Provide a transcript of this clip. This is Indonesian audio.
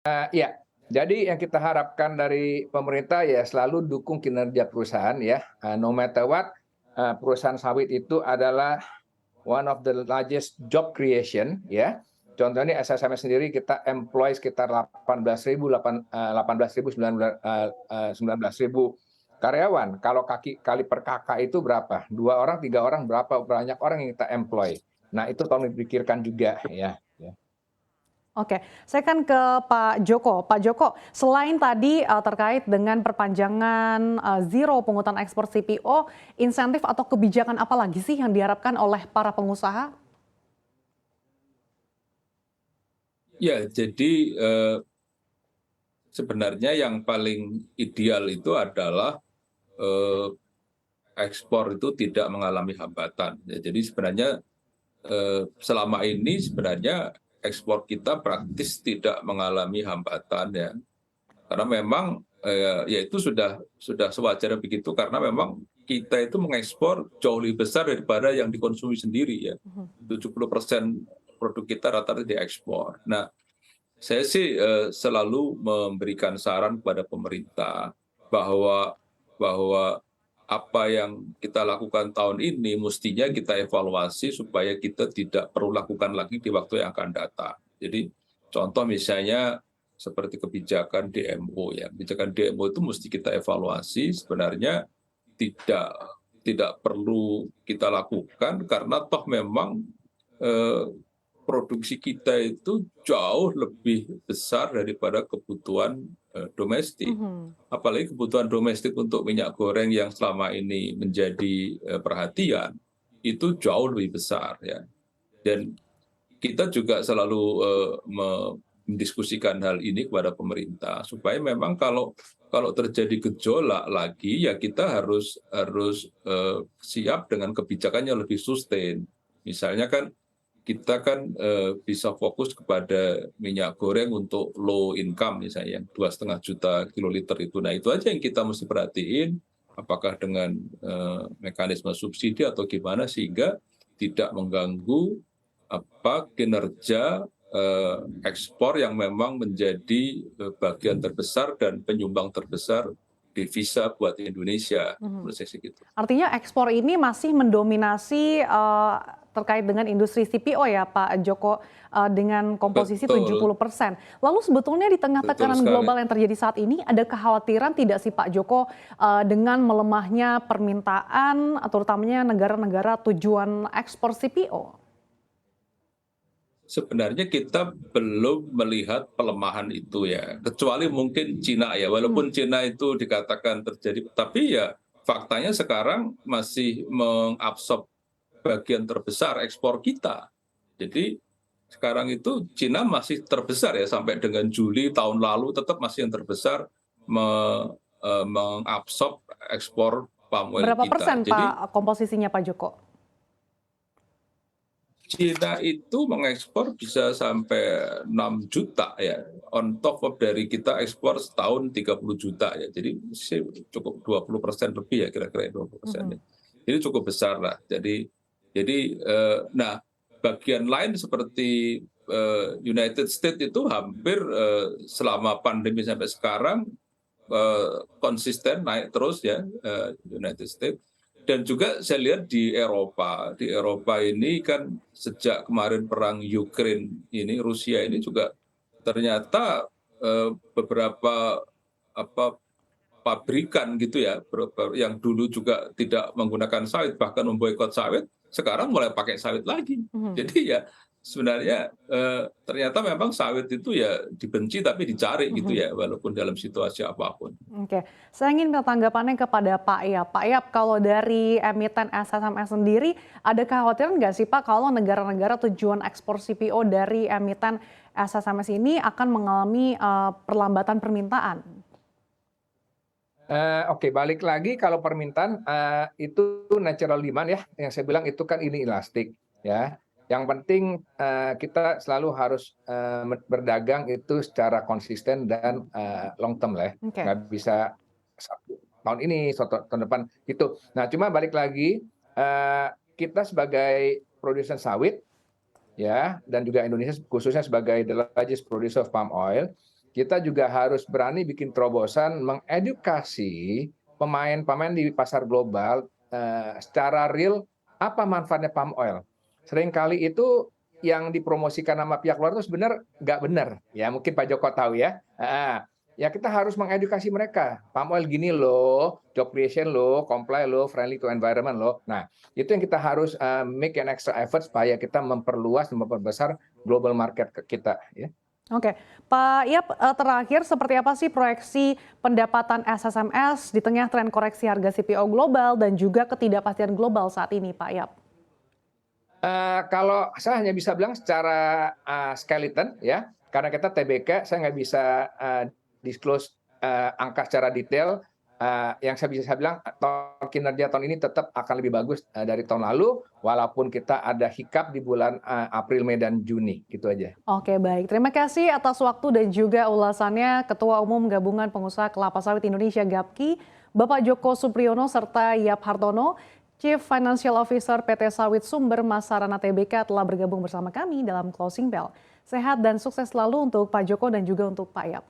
Iya, jadi yang kita harapkan dari pemerintah ya selalu dukung kinerja perusahaan ya, no matter what, perusahaan sawit itu adalah one of the largest job creation ya. Contohnya SSMS sendiri kita employ sekitar 19.000 karyawan. Kalau kali per kakak itu berapa? 2 orang, 3 orang, berapa banyak orang yang kita employ. Nah itu tolong dipikirkan juga ya. Oke, saya kan ke Pak Joko. Pak Joko, selain tadi terkait dengan perpanjangan zero pungutan ekspor CPO, insentif atau kebijakan apa lagi sih yang diharapkan oleh para pengusaha? Ya, jadi sebenarnya yang paling ideal itu adalah eh, ekspor itu tidak mengalami hambatan. Ya, jadi sebenarnya selama ini sebenarnya ekspor kita praktis tidak mengalami hambatan ya, karena memang ya itu sudah sewajarnya begitu karena memang kita itu mengekspor jauh lebih besar daripada yang dikonsumsi sendiri ya. 70% produk kita rata-rata diekspor. Nah, saya sih selalu memberikan saran kepada pemerintah bahwa bahwa apa yang kita lakukan tahun ini mestinya kita evaluasi supaya kita tidak perlu lakukan lagi di waktu yang akan datang. Jadi contoh misalnya seperti kebijakan DMO ya. Kebijakan DMO itu mesti kita evaluasi sebenarnya tidak tidak perlu kita lakukan karena toh memang eh, produksi kita itu jauh lebih besar daripada kebutuhan domestik. Apalagi kebutuhan domestik untuk minyak goreng yang selama ini menjadi perhatian, itu jauh lebih besar ya. Dan kita juga selalu mendiskusikan hal ini kepada pemerintah supaya memang kalau terjadi gejolak lagi ya kita harus siap dengan kebijakan yang lebih sustain. Misalnya kan kita kan bisa fokus kepada minyak goreng untuk low income misalnya 2,5 juta kiloliter itu. Nah itu aja yang kita mesti perhatiin apakah dengan mekanisme subsidi atau gimana sehingga tidak mengganggu kinerja ekspor yang memang menjadi bagian terbesar dan penyumbang terbesar devisa buat Indonesia. Menurut saya gitu. Artinya ekspor ini masih mendominasi terkait dengan industri CPO ya Pak Joko dengan komposisi 70%. Lalu sebetulnya di tengah tekanan global yang terjadi saat ini ada kekhawatiran tidak sih Pak Joko dengan melemahnya permintaan terutamanya negara-negara tujuan ekspor CPO? Sebenarnya kita belum melihat pelemahan itu ya, kecuali mungkin Cina ya, walaupun Cina itu dikatakan terjadi, tapi ya faktanya sekarang masih mengabsorb bagian terbesar ekspor kita. Jadi sekarang itu Cina masih terbesar ya, sampai dengan Juli tahun lalu tetap masih yang terbesar mengabsorb ekspor palm oil Berapa kita. persen Jadi, Pak komposisinya Pak Joko? Cina itu mengekspor bisa sampai 6 juta ya, on top of dari kita ekspor setahun 30 juta ya. Jadi cukup 20% lebih ya, kira-kira 20%. Jadi cukup besar lah. Jadi nah bagian lain seperti United States itu hampir selama pandemi sampai sekarang konsisten naik terus ya, United States. Dan juga saya lihat di Eropa ini kan sejak kemarin perang Ukraine ini, Rusia ini juga ternyata beberapa pabrikan gitu ya, yang dulu juga tidak menggunakan sawit bahkan memboikot sawit, sekarang mulai pakai sawit lagi. Jadi ya sebenarnya ternyata memang sawit itu ya dibenci tapi dicari gitu ya, walaupun dalam situasi apapun. Oke, saya ingin minta tanggapannya kepada Pak Yap. Pak Yap, kalau dari emiten SSMS sendiri, ada kekhawatiran nggak sih Pak kalau negara-negara tujuan ekspor CPO dari emiten SSMS ini akan mengalami perlambatan permintaan? Oke, balik lagi kalau permintaan itu natural demand ya, yang saya bilang itu kan ini elastik ya. Yang penting kita selalu harus berdagang itu secara konsisten dan long term lah ya. Oke. Nggak bisa tahun ini, tahun depan gitu. Nah, cuma balik lagi kita sebagai produsen sawit ya dan juga Indonesia khususnya sebagai the largest producer of palm oil, kita juga harus berani bikin terobosan mengedukasi pemain-pemain di pasar global secara real apa manfaatnya palm oil. Seringkali itu yang dipromosikan sama pihak luar itu sebenarnya nggak benar. Ya mungkin Pak Joko tahu ya. Ya kita harus mengedukasi mereka. Palm oil gini loh, job creation loh, comply loh, friendly to environment loh. Nah, itu yang kita harus make an extra effort supaya kita memperluas dan memperbesar global market kita. Ya. Oke, Pak Yap, terakhir seperti apa sih proyeksi pendapatan SSMS di tengah tren koreksi harga CPO global dan juga ketidakpastian global saat ini, Pak Yap? Kalau saya hanya bisa bilang secara skeleton ya, karena kita TBK, saya nggak bisa disclose angka secara detail. Yang saya bisa bilang kinerja tahun ini tetap akan lebih bagus dari tahun lalu, walaupun kita ada hiccup di bulan April, Mei, dan Juni, gitu aja. Oke, baik. Terima kasih atas waktu dan juga ulasannya Ketua Umum Gabungan Pengusaha Kelapa Sawit Indonesia GAPKI, Bapak Joko Supriyono serta Yap Hartono, Chief Financial Officer PT Sawit Sumber Masarana Tbk telah bergabung bersama kami dalam Closing Bell. Sehat dan sukses selalu untuk Pak Joko dan juga untuk Pak Yap.